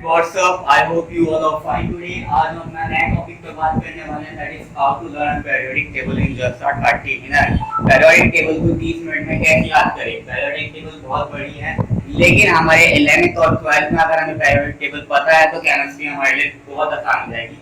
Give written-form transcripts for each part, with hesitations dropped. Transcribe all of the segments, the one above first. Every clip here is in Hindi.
What's up? I hope you all are fine today. आज हम अपना नया टॉपिक पे बात करने वाले हैं, that is how to learn periodic table in just 30 minutes. Periodic table को 30 मिनट में कैसे याद करें? Periodic table बहुत बड़ी है, लेकिन हमारे 11th और 12th में अगर हमें periodic table पता है तो केमिस्ट्री हमारे लिए बहुत आसान हो जाएगी,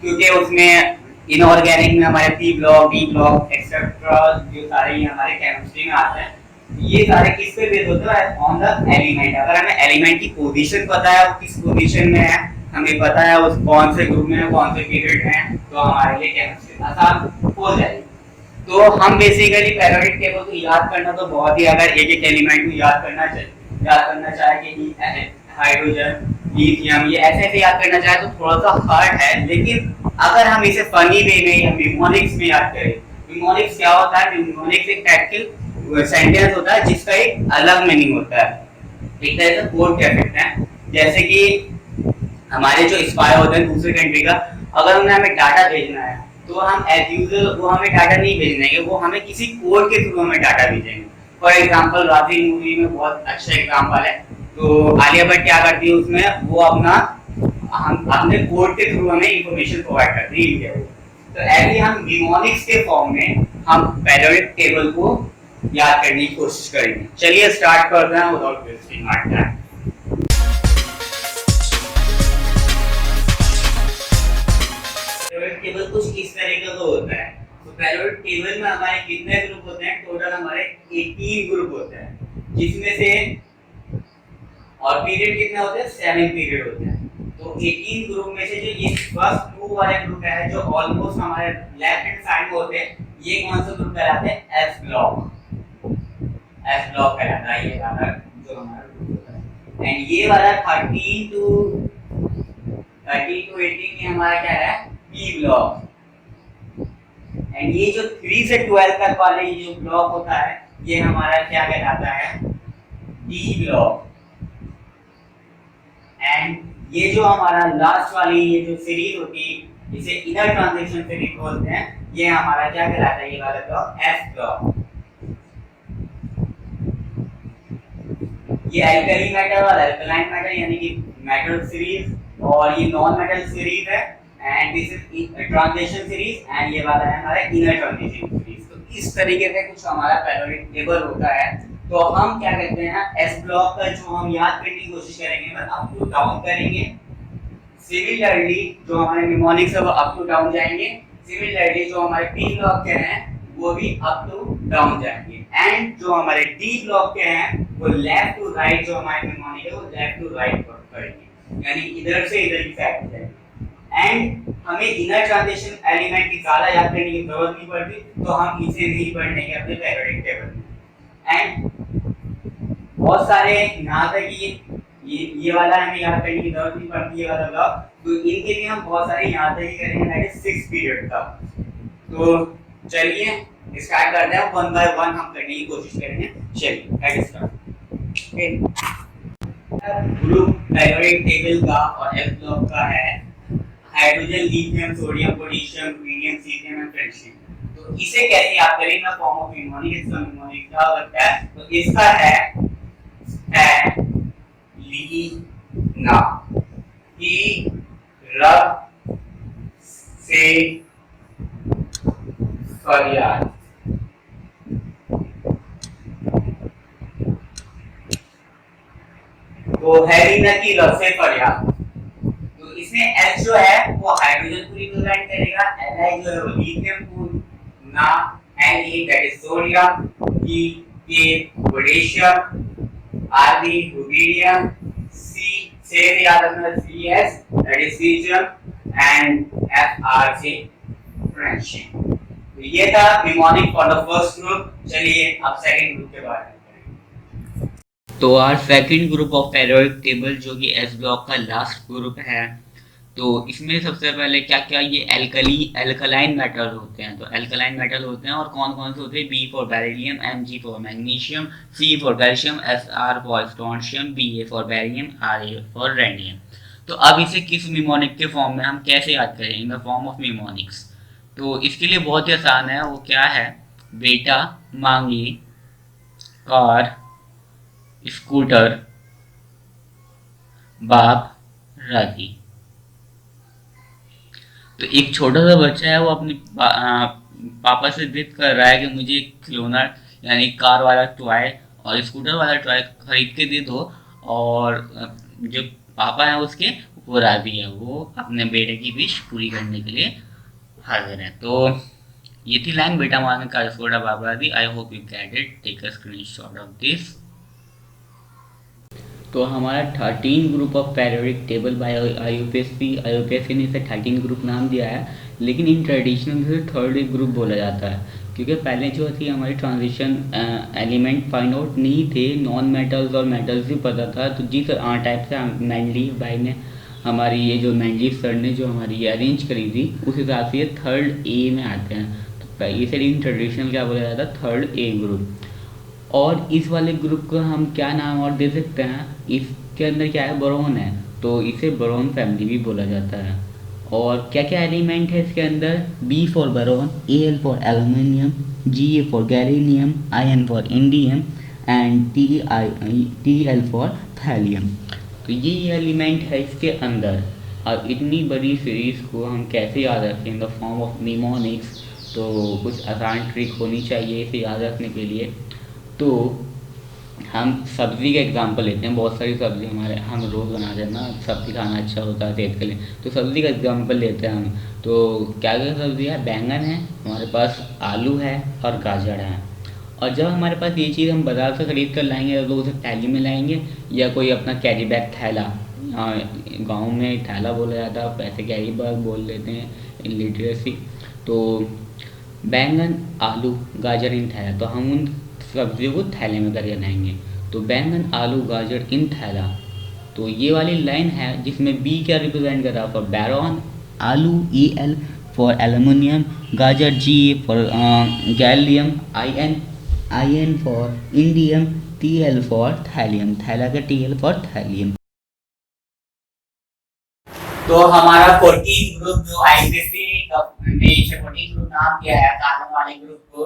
क्योंकि उसमें इनऑर्गेनिक में हमारे P block, D block etcetera जो सारे हमारे केमिस्ट्री में आते हैं, ये सारे किस पे बेस होता है? On the element. अगर हमें एलिमेंट की पोजीशन पता है, वो किस पोजीशन में है, हमें पता है उस कौन से ग्रुप में है, कौन से पीरियड में है, तो हमारे लिए केमिस्ट्री आसान हो जाएगी। तो हम बेसिकली पेरियोडिक टेबल को याद करना तो बहुत ही, अगर एक एक एलिमेंट को याद करना चाहे कि हाइड्रोजन, लिथियम, ये ऐसे ऐसे याद करना चाहे तो थोड़ा सा हार्ड है, लेकिन अगर हम इसे फनी वे में या निमोनिक्स में याद करें, निमोनिक्स क्या होता है? निमोनिक्स एक टैक्टिकल सेंटेंस होता है जिसका एक अलग मीनिंग होता है, एक तरह से कोड कह सकते हैं। जैसे कि हमारे जो स्पाई होते हैं दूसरे कंट्री का, अगर उन्हें हमें डाटा भेजना है तो हम एज यूजुअल वो हमें डाटा नहीं भेजेंगे, वो हमें किसी कोड के थ्रू हमें डाटा भेजेंगे। फॉर एग्जांपल राजी मूवी में बहुत अच्छा एग्जांपल है। तो आलिया भट्ट क्या करती है उसमें, वो हम अपने कोड के थ्रू हमें इंफॉर्मेशन प्रोवाइड करती है इंडिया को। तो ऐसे हम निमोनिक्स के फॉर्म में हम पेरियोडिक टेबल को याद करने की कोशिश करेंगे। चलिए स्टार्ट करते हैं without wasting our time. Periodic table कुछ इस तरीके का होता है। तो पेरियोडिक टेबल में हमारे कितने ग्रुप होते हैं? टोटल हमारे 18 ग्रुप होते हैं, जिसमें से और पीरियड कितने होते हैं? 7 पीरियड होते हैं। तो 18 ग्रुप में से जो ये फर्स्ट 2 वाले ग्रुप है, जो ऑलमोस्ट हमारे लेफ्ट हैंड साइड में होते हैं, ये कौन सा ग्रुप कहलाते हैं? S block. एस ब्लॉक कहलाता है ये वाला जो हमारा ग्रुप होता है। एंड ये वाला 13 टू 18 ये हमारा क्या है? B block. एंड ये जो 3 से 12 तक वाले ये जो ब्लॉक होता है, ये हमारा क्या कहलाता है? D block. एंड ये जो हमारा लास्ट वाली ये जो सीरीज होती है, इसे इनर ट्रांजिशन सीरीज बोलते हैं, ये हमारा क्या कहलाता है? ये वाला ब्लॉक एस ब्लॉक। ये एल्कली मेटल और अल्कलाइन मेटल यानी कि मेटल सीरीज, और ये नॉन मेटल सीरीज है। And this is transition series, and ये वाला है हमारा इनर ट्रांजिशन सीरीज। तो इस तरीके से कुछ हमारा पेरियोडिक टेबल होता है। तो हम क्या कहते हैं, एस ब्लॉक का जो हम याद करने की कोशिश करेंगे, बस अप टू डाउन करेंगे। सिमिलरली जो हमारे निमोनिक्स है वो अप टू डाउन जाएंगे। सिमिलरली जो हमारे पी ब्लॉक के हैं वो भी अप टू डाउन जाएंगे। एंड जो हमारे डी ब्लॉक के हैं वो लेफ्ट टू राइट, जो हमारे निमोनिक है वो लेफ्ट टू राइट करेंगे, यानी इधर से इधर की साइड जाएंगे। एंड हमें इनर ट्रांजिशन एलिमेंट की ज्यादा याद करने की जरूरत नहीं पड़ती, तो हम इसे नहीं पढ़ेंगे अपने पेरियोडिक टेबल में। एंड बहुत सारे यहाँ तक ये वाला हमें याद करने की जरूरत नहीं पड़ती, ये वाला ब्लॉक, तो इनके लिए हम बहुत सारे यहाँ तक ही करेंगे, दैट इज 6 पीरियड का। तो चलिए स्टार्ट करते हैं, वन बाय वन हम करने की कोशिश करेंगे। चलिए let's start. Group periodic table का और एस ब्लॉक का है hydrogen, lithium, sodium, potassium, uranium, caesium and francium. तो इसे कैसे याद करें? ना फॉर्म ऑफ निमोनिक, इसका निमोनिक क्या लगता है? तो इसका है लीना की रब से फरियाद। तो हैलीना की रब से फरियाद। तो इसमें H जो है वो हाइड्रोजन को रिप्रेजेंट करेगा, Li जो है वो लिथियम को, ना Na that is sodium, K potassium, Rb rubidium, C याद रखना Cs that is caesium, and Frc francium. तो ये था mnemonic for the first group. चलिए अब सेकंड ग्रुप के बारे में करेंगे। तो our second group of periodic table जो कि एस ब्लॉक का लास्ट ग्रुप है, तो इसमें सबसे पहले क्या क्या ये एल्कलाइन मेटल होते हैं। तो एल्कलाइन मेटल होते हैं और कौन कौन से होते हैं? B for beryllium, Mg for magnesium, C for calcium, Sr for strontium, Ba for barium, Ra for radium. तो अब इसे किस निमोनिक के फॉर्म में हम कैसे याद करें? इन द फॉर्म ऑफ निमोनिक्स। तो इसके लिए बहुत ही आसान है, वो क्या है? बेटा, मांगी, कार, स्कूटर, बाप, राखी। तो एक छोटा सा बच्चा है, वो अपने पापा से जिद कर रहा है कि मुझे एक खिलौना यानी कार वाला टॉय और स्कूटर वाला टॉय खरीद के दे दो। और जो पापा है उसके, वो राजी है, वो अपने बेटे की विश पूरी करने के लिए हाजिर है। तो ये थी लाइन, बेटा मांगे कार स्कूटर बाबा दी। I hope you get it, take a screenshot of this. तो हमारा 13 group of periodic table by IUPAC ने इसे 13 ग्रुप नाम दिया है, लेकिन इन ट्रेडिशनल से थर्ड ग्रुप बोला जाता है, क्योंकि पहले जो थी हमारी ट्रांजिशन एलिमेंट फाइंड आउट नहीं थे, नॉन मेटल्स और मेटल्स भी पता था। तो जिस टाइप से मैंडलीव भाई ने हमारी ये जो मैंडलीव सर ने जो हमारी अरेंज करी थी, उस हिसाब से ये थर्ड ए में आते हैं। तो इसे इन ट्रेडिशनल क्या बोला जाता है, थर्ड ए ग्रुप। और इस वाले ग्रुप को हम क्या नाम और दे सकते हैं, इसके अंदर क्या है, बोरोन है, तो इसे बोरोन फैमिली भी बोला जाता है। और क्या क्या एलिमेंट है इसके अंदर, B for boron, Al for aluminium, Ga for gallium, In for indium and Tl for thallium. तो ये एलिमेंट है इसके अंदर। और इतनी बड़ी सीरीज़ को हम कैसे याद रखें इन द फॉर्म ऑफ निमोनिक्स, तो कुछ आसान ट्रिक होनी चाहिए इसे याद रखने के लिए। तो हम सब्ज़ी का एग्जांपल लेते हैं, बहुत सारी सब्ज़ी हमारे हम रोज़ बनाते हैं ना, सब्ज़ी खाना अच्छा होता है सेहत के लिए, तो सब्ज़ी का एग्जांपल लेते हैं हम। तो क्या क्या सब्ज़ी है, बैंगन है हमारे पास, आलू है और गाजर है। और जब हमारे पास ये चीज़ हम बाज़ार से ख़रीद कर लाएंगे तो उसे थैली में लाएंगे, या कोई अपना कैरी बैग थैला, गाँव में थैला बोला जाता है, पैसे कैरी बैग बोल देते हैं इन लिटरेसी। तो बैंगन, आलू, गाजर इन थैला, तो हम उन सब्जियों को थैले में करके लाएंगे। तो बैंगन, आलू, गाजर इन थैला। तो ये वाली लाइन है जिसमें बी क्या रिप्रेजेंट कर रहा है, फॉर बैरॉन, आलू Al फॉर एल्यूमिनियम, गाजर Ga for gallium, In for indium, Tl for thallium, थैला का Tl फॉर थैलियम। तो हमारा 14 ग्रुप जो IUPAC ने इसे 14 ग्रुप नाम दिया है कार्बन वाले ग्रुप को,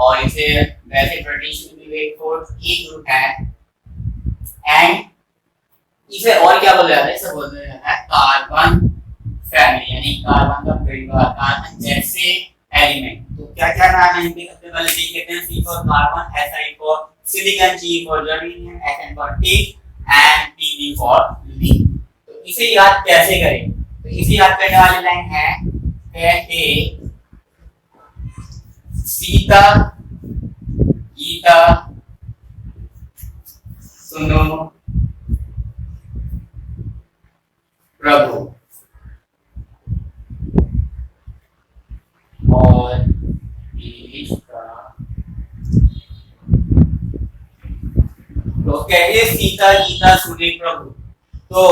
और इसे वैसे ट्रेडिशनली एक फोर्थ ए ग्रुप है। एंड इसे और क्या बोला जाता है, इसे बोला जाता है कार्बन फैमिली, यानी कार्बन का परिवार, कार्बन जैसे एलिमेंट। तो क्या क्या नाम है इनके, सबसे पहले देख लेते हैं। C for carbon, Si for silicon, G for germanium, Sn for tick and Pb for lead. इसे याद कैसे करें, तो इसे याद करने वाली लाइन है, कहे सीता गीता सुनो प्रभु। और तो कहे सीता गीता सुने प्रभु, तो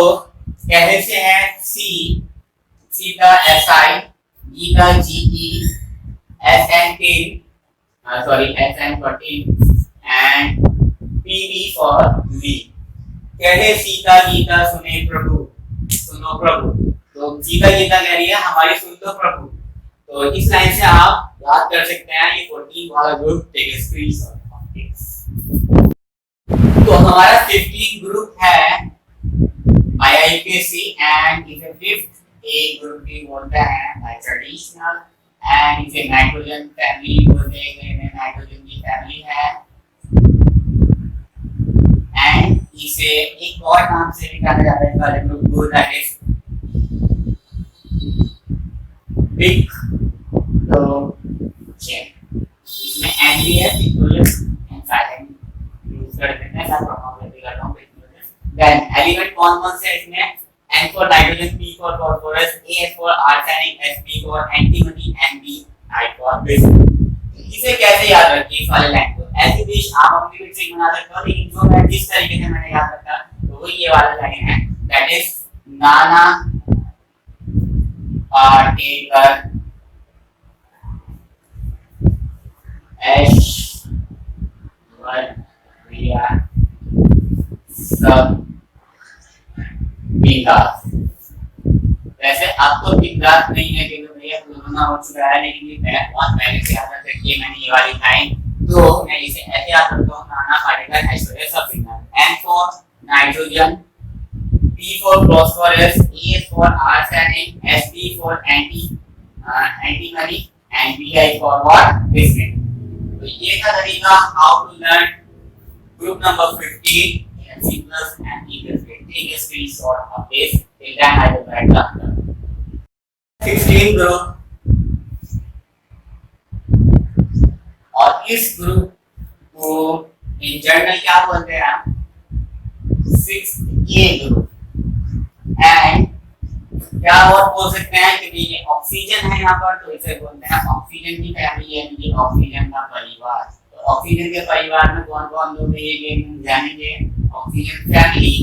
कहे से है C, Sita Si, Gita Ge, Sn 14 and Pb for lead. कहे सीता गीता सुने प्रभु, सुनो प्रभु। तो सीता गीता कह रही है हमारी सुन लो प्रभु। तो इस लाइन से आप याद कर सकते हैं ये 14 वाला group, take a screenshot of this. तो हमारा 15 ग्रुप है IUPAC एंड इसे फिफ्थ ए ग्रुप भी बोलते हैं बाय ट्रेडिशनल। एंड इसे नाइट्रोजन फैमिली बोलते हैं, नाइट्रोजन की फैमिली है। एंड इसे एक और नाम से भी जाना जाता है इस वाले ग्रुप को, दैट इज बिग चेन। इसमें एन भी है, नाइट्रोजन एंड साइलेंट यूज करते हैं, सब प्रोबेबिलिटी करता हूं। देन एलिमेंट कौन कौन से है इसमें, N for nitrogen, P for phosphorus, A for arsenic, Sp for antimony, Nb I for basic। इसे कैसे याद रखिए इस वाले लाइन को, ऐसी डिश आप अपनी भी ट्रिक बना सकते हो, लेकिन जो मैं जिस तरीके से मैंने याद रखा तो वो ये वाला लाइन है, दैट इज नाना पाटेकर ऐश्वर्या सब बिंदास। वैसे अब तो बिंदास नहीं है क्योंकि भैया कोरोना हो चुका है, लेकिन ये मैं बहुत पहले से याद रखिए मैंने ये वाली लाइन, तो मैं इसे ऐसे याद रखता हूँ, नाना पाटेकर ऐश्वर्या सब बिंदास। N for nitrogen, P P for phosphorus, A for arsenic, Sp for antimony, and Bi for what? Bismuth. तो ये था तरीका how to learn group number 15 in C plus and E plus grade. Take a screenshot of this. Till then I will write the answer. 16 group और इस ग्रुप को इन जनरल क्या बोलते हैं हम? 6A group. एंड क्या और बोल सकते हैं कि ये ऑक्सीजन है यहाँ पर, तो इसे बोलते हैं ऑक्सीजन की फैमिली, यानी कि ऑक्सीजन का परिवार। तो ऑक्सीजन के परिवार में कौन कौन लोग हैं ये जानेंगे, ऑक्सीजन फैमिली।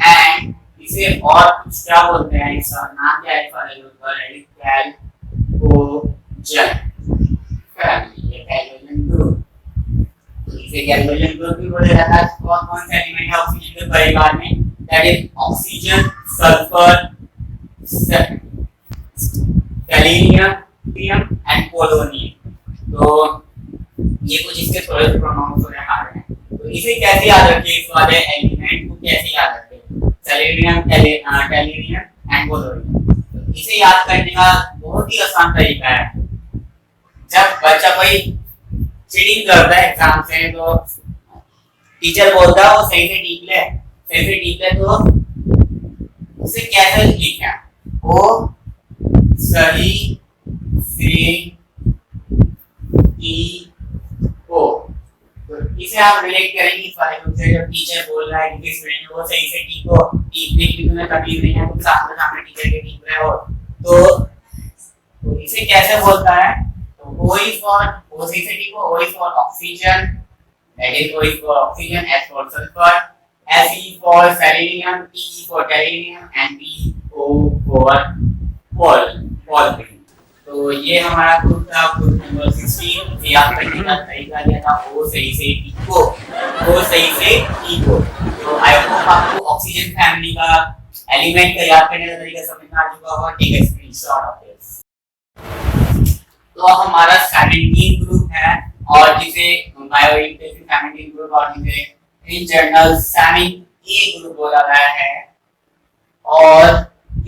एंड इसे और कुछ क्या बोलते हैं, इसका नाम क्या है फैमिली, ये गैल्वेलियन ग्रुप। तो इसे गैल्वेलियन ग्रुप भी बोला जाता है। कौन कौन से एलिमेंट है ऑक्सीजन के परिवार में? That is oxygen, sulphur, selenium and polonium. तो ये कुछ इसके थोड़े से प्रोनाउंस हो रहे हैं। तो इसे कैसे याद रखें, इस वाले एलिमेंट को कैसे याद रखें? Selenium, टेलिनियम and polonium. तो इसे याद करने का बहुत ही आसान तरीका है। जब बच्चा कोई चीटिंग करता है एग्जाम से, तो टीचर बोलता है वो सही से टीक ले, तो उसे कैसे लिखना? वो सही से टीको। तो इसे आप रिलेट करेंगे इस वाले ग्रुप से। जब टीचर बोल रहा है कि स्टूडेंट वो सही से टीको, टीकने की तुम्हें तकलीफ नहीं है, तुम सामने टीचर के टीक रहे हो, तो इसे कैसे बोलता है? O is for O is for oxygen, that is O is for oxygen, S for sulfur, S is for selenium, T is for tellurium and P O for polyethylene। तो ये हमारा ग्रुप था, ग्रुप नंबर 16। याद करने का तरीका दिया था O सही से टीको। तो आई होप आपको ऑक्सीजन फैमिली का एलिमेंट का याद करने का तरीका समझ में आ चुका होगा। Take a screenshot of this. तो अब हमारा 17 ग्रुप है, और जिसे बायोइंटेंसिव 17 ग्रुप और जिसे इन जनरल 7A ग्रुप बोला गया है। और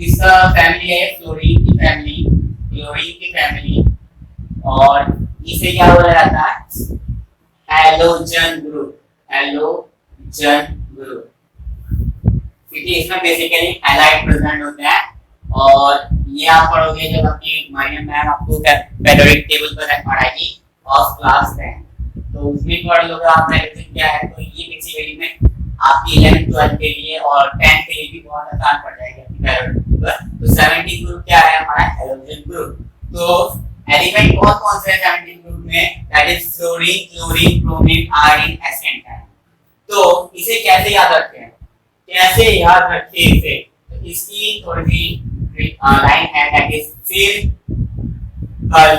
इसका फैमिली है फ्लोरीन की फैमिली। और इसे क्या बोला जाता है? Halogen group. क्योंकि इसमें बेसिकली हैलाइड प्रेजेंट होते हैं। और ये आप पढ़ोगे जब आपकी मरियम मैम आपको पेरियोडिक टेबल पर पढ़ाएगी फर्स्ट क्लास में, तो उसमें पढ़ लोगे आप हैलोजन क्या है। तो ये बेसिकली में आपकी 11th 12th के लिए और 10th के लिए भी बहुत आसान पड़ जाएगा आपकी पेरियोडिक टेबल। तो 17 ग्रुप क्या है हमारा? Halogen group. तो एलिमेंट कौन कौन से हैं 17 ग्रुप में? That is fluorine, chlorine, bromine, iron, ascent. तो इसे कैसे याद रखें? इसे तो इसकी थोड़ी सी लाइन है, दैट इज फिर कल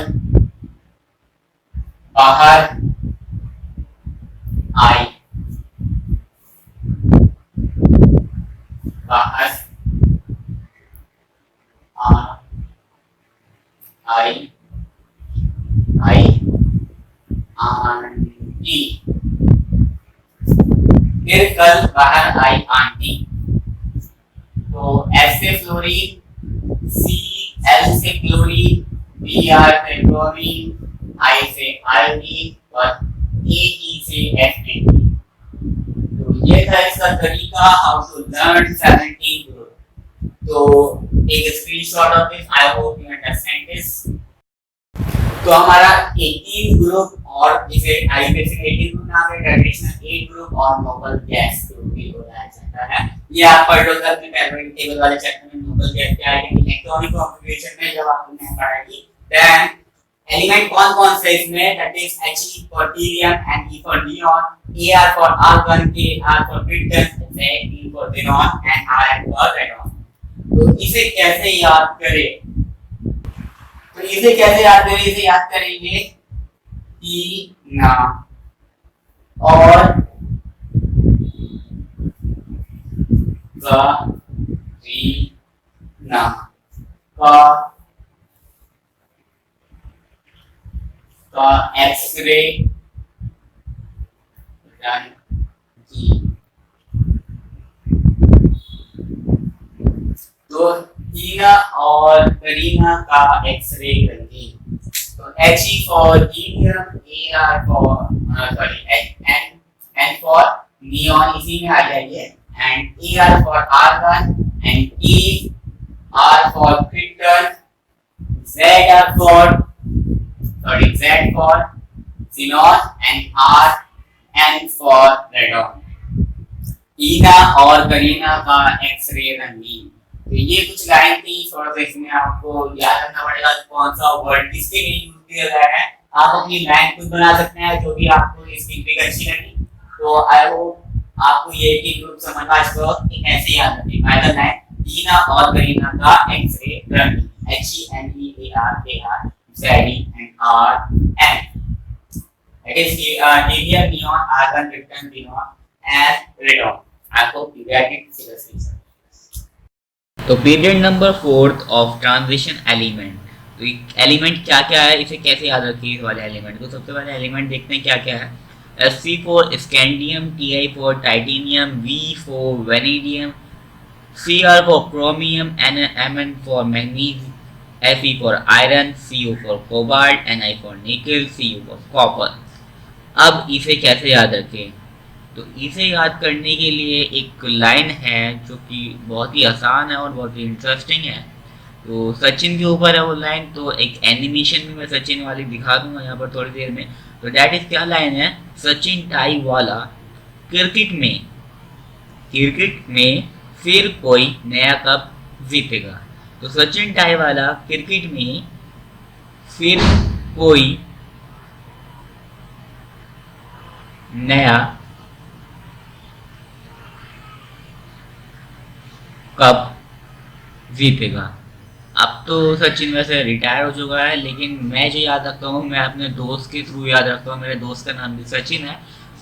बाहर आई, आंटी। फिर कल बाहर आई आंटी। तो एस से फ्लोरीन, सी एल से क्लोरीन, बी आर से ब्रोमीन, आई से आयोडीन और ए ई से एफ। तो ये था इसका तरीका हाउ टू लर्न 17 ग्रुप। तो एक screenshot of this, I hope you understand this. तो हमारा 18 ग्रुप और जिसे आयुर्वेदिक 18 ग्रुप नाम है, ट्रेडिशनल 8 ग्रुप और नोबल गैस ग्रुप भी बोला जाता है। ये आप पढ़ लो अपने पेरियोडिक टेबल वाले चैप्टर में नोबल गैस क्या है, इलेक्ट्रॉनिक कॉन्फ़िगरेशन में जब आपने पढ़ाएगी। देन एलिमेंट कौन कौन से इसमें, that is He for helium and E for neon, Ar for argon, Ar for krypton, E for xenon and Rn for radon। तो इसे कैसे याद करें? इसे याद करेंगे कि ना और ना का एक्सरे रन की तो टीना और करीना का एक्सरे रंगीन। तो He for helium, Ar for N for neon इसी में आ जाइए, and Ar for argon, and Er for krypton, Z for xenon, and Rn for radon। टीना और करीना का एक्सरे रंगीन। तो ये कुछ लाइन थी, थोड़ा सा इसमें आपको याद रखना पड़ेगा कौन सा वर्ड किसके लिए यूज किया गया है। आप अपनी लाइन खुद बना सकते हैं जो भी आपको इसकी ट्रिक अच्छी लगी। तो आई होप आपको ये कि ग्रुप समझ में आएगा कि कैसे याद रखें। पहला लाइन टीना और करीना का एक्सरे रंगीन, HENEAR ZENR it is helium, neon, argon, krypton, xenon and radon। I hope you get it seriously। तो period number 4 of transition element. तो एलिमेंट क्या क्या है, इसे कैसे याद रखिए इस वाले एलिमेंट को। सबसे पहले एलिमेंट देखते हैं क्या क्या है। Sc for scandium, Ti for titanium, V for vanadium, Cr for chromium, Mn for manganese, Fe for iron, Co for cobalt, Ni for निकल, Cu फॉर कॉपर। अब इसे कैसे याद रखें, तो इसे याद करने के लिए एक लाइन है जो कि बहुत ही आसान है और बहुत ही इंटरेस्टिंग है। तो सचिन के ऊपर है वो लाइन, तो एक एनिमेशन में मैं सचिन वाली दिखा दूंगा यहाँ पर थोड़ी देर में। तो डैट इज क्या लाइन है, सचिन टाई वाला क्रिकेट में फिर कोई नया कप जीतेगा। तो सचिन टाई वाला क्रिकेट में फिर कोई नया कब जीतेगा। अब तो सचिन वैसे रिटायर हो चुका है, लेकिन मैं जो याद रखता हूँ मैं अपने दोस्त के थ्रू याद रखता हूँ। मेरे दोस्त का नाम भी सचिन है,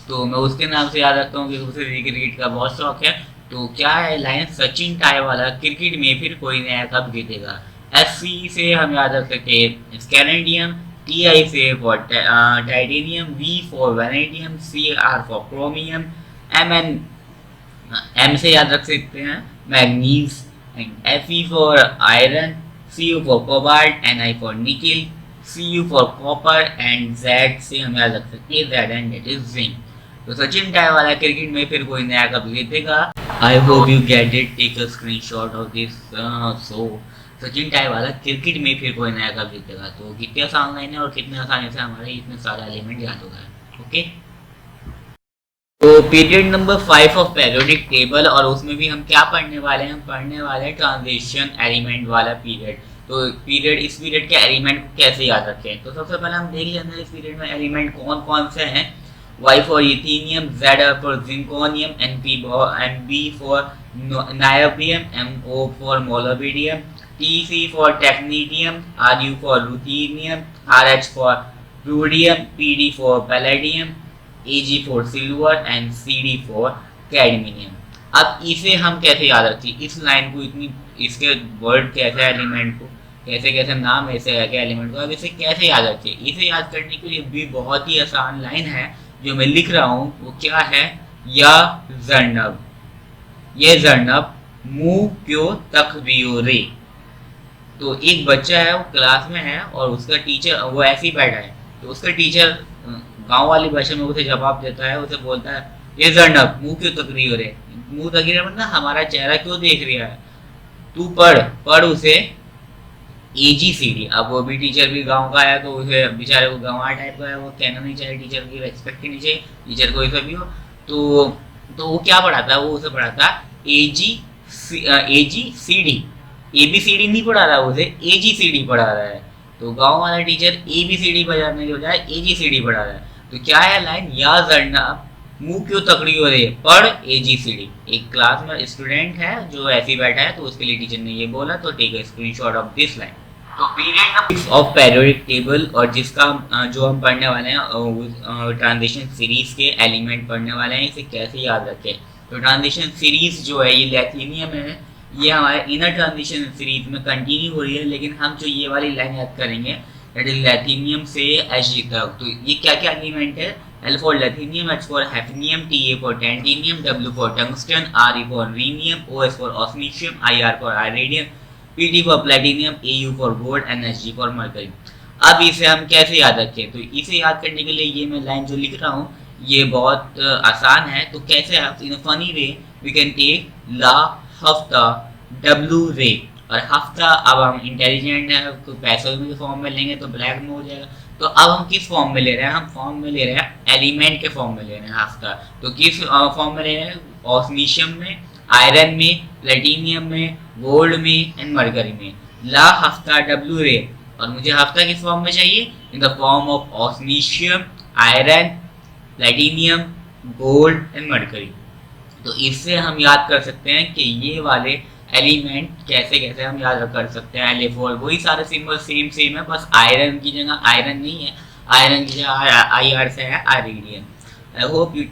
तो मैं उसके नाम से याद रखता हूँ कि उसे क्रिकेट का बहुत शौक है। तो क्या है लाइन, सचिन टाई वाला क्रिकेट में फिर कोई नया कप जीतेगा। Sc से हम याद रख सकते हैं स्कैनेडियम, Ti से for titanium, V for vanadium, Cr for chromium, M से याद रख सकते हैं manganese, Fe for iron, Cu for cobalt, Ni for nickel, Cu for copper and Z से हम याद रख सकते हैं Z and it is zinc। तो सचिन टाई वाला क्रिकेट में फिर कोई नया कप जीतेगा। I hope you get it, take a screenshot of this. So Sachin tie वाला क्रिकेट में फिर कोई नया कप जीतेगा। तो कितने आसान लाइन है और कितने आसानी से हमारे इतने सारे एलिमेंट याद हो गए। ओके, तो period number 5 of periodic table, और उसमें भी हम क्या पढ़ने वाले हैं, हम पढ़ने वाले हैं ट्रांजिशन एलिमेंट वाला पीरियड। तो पीरियड, इस पीरियड के एलिमेंट को कैसे याद रखें। तो सबसे पहले हम देख लेते हैं इस पीरियड में एलिमेंट कौन कौन से हैं। Y for yttrium, Z for zirconium, Mb for niobium, Mo for molybdenum, Tc for technetium, Ru for ruthenium, Rh for rhodium, Pd for palladium, Ag for silver and Cd for cadmium. अब इसे हम कैसे याद रखें, इस लाइन को, इतनी इसके वर्ड कैसे एलिमेंट को कैसे कैसे नाम ऐसे है क्या एलिमेंट को, अब इसे कैसे याद रखें। इसे याद करने के लिए भी बहुत ही आसान लाइन है जो मैं लिख रहा हूँ, वो क्या है, या जर्नब, ये जर्नब मुंह क्यों तक दियो रे। तो एक बच्चा है, वो क्लास में है और उसका टीचर, वो ऐसे ही बैठा है, तो उसका टीचर गांव वाली भाषा में उसे जवाब देता है, उसे बोलता है ये जर्नब मुंह क्यों तक रही हो रे। मुंह तक रही मतलब हमारा चेहरा क्यों देख रहा है, तू पढ़ उसे AGCD। अब वो भी टीचर भी गांव का है, तो उसे बेचारे को गंवार टाइप का है, वो कहना नहीं चाहिए, टीचर की रेस्पेक्ट नहीं चाहिए, टीचर कोई सा भी हो। तो वो क्या पढ़ाता है, वो उसे पढ़ाता AGCD, ABCD नहीं पढ़ा रहा, उसे AGCD पढ़ा रहा है। तो गांव वाला टीचर ABCD बजाने के बजाय AGCD पढ़ा रहा है। तो क्या है लाइन, या जर्नब मुंह क्यों तकड़ी हो रही है, पढ़ AGCD। एक क्लास में स्टूडेंट है जो ऐसे ही बैठा है, तो उसके लिए टीचर ने ये बोला, तो take a screenshot of this line. तो period number of periodic table, और जिसका जो हम पढ़ने वाले हैं ट्रांजिशन सीरीज के एलिमेंट पढ़ने वाले हैं, इसे कैसे याद रखें। तो ट्रांजिशन सीरीज जो है ये लैथिनियम है, ये हमारे इनर ट्रांजिशन सीरीज में कंटिन्यू हो रही है, लेकिन हम जो ये वाली लाइन याद करेंगे दैट इज लैथिनियम से Ag तक। तो ये क्या क्या एलिमेंट है, L for Lithium, H for Hafnium, Ta for Titanium, W for Tungsten, Re for Rhenium, OS for Osmium, Ir for Iridium, Pt for Platinum, Au for Gold, and Hg for Mercury। अब इसे हम कैसे याद रखें? तो इसे याद करने के लिए ये मैं लाइन जो लिख रहा हूँ ये बहुत आसान है। तो कैसे आप in funny way we can take ला हफ्ता W रे, और हफ्ता अब हम इंटेलिजेंट है तो पैसों के फॉर्म में लेंगे तो ब्लैक में हो जाएगा। तो अब हम किस फॉर्म में ले रहे हैं? हम फॉर्म में ले रहे हैं एलिमेंट के फॉर्म में ले रहे हैं हफ्ता। तो किस फॉर्म में ले रहे हैं? ऑस्मिशियम में, आयरन में, प्लेटिनियम में, गोल्ड में एंड मरकरी में। ला हफ्ता W रे, और मुझे हफ्ता किस फॉर्म में चाहिए? In the form of osmium, iron, platinum, gold and mercury. तो इससे हम याद कर सकते हैं कि ये वाले एलिमेंट कैसे कैसे हम याद कर सकते हैं। Li4 वही सारे सिंबल सेम है, बस आयरन की जगह आयरन नहीं है, आयरन की जगह IR से है iridium. I hope you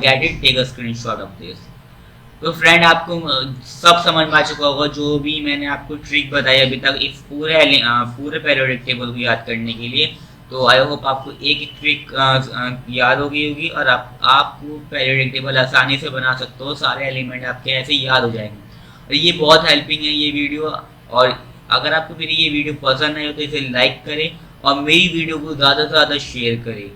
get it, take a screenshot of this. तो फ्रेंड आपको सब समझ में आ चुका होगा जो भी मैंने आपको ट्रिक बताई अभी तक इस पूरे पीरियोडिक टेबल को याद करने के लिए। तो आई होप आपको एक एक ट्रिक याद हो गई होगी और आपको पीरियोडिक टेबल आसानी से बना सकते हो। सारे एलिमेंट आपके ऐसे याद हो जाएंगे। और ये बहुत हेल्पिंग है ये वीडियो। और अगर आपको मेरी ये वीडियो पसंद आई हो तो इसे लाइक करें और मेरी वीडियो को ज़्यादा से ज़्यादा शेयर करें।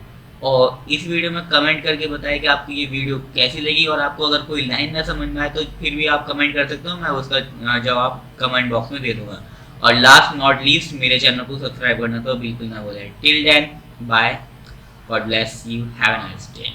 और इस वीडियो में कमेंट करके बताएं कि आपको ये वीडियो कैसी लगी। और आपको अगर कोई लाइन ना समझ में आए तो फिर भी आप कमेंट कर सकते हो, मैं उसका जवाब कमेंट बॉक्स में दे दूंगा। और लास्ट नॉट लीस्ट मेरे चैनल को सब्सक्राइब करना तो बिल्कुल ना भूलें। Till then bye, God bless you, have a nice day.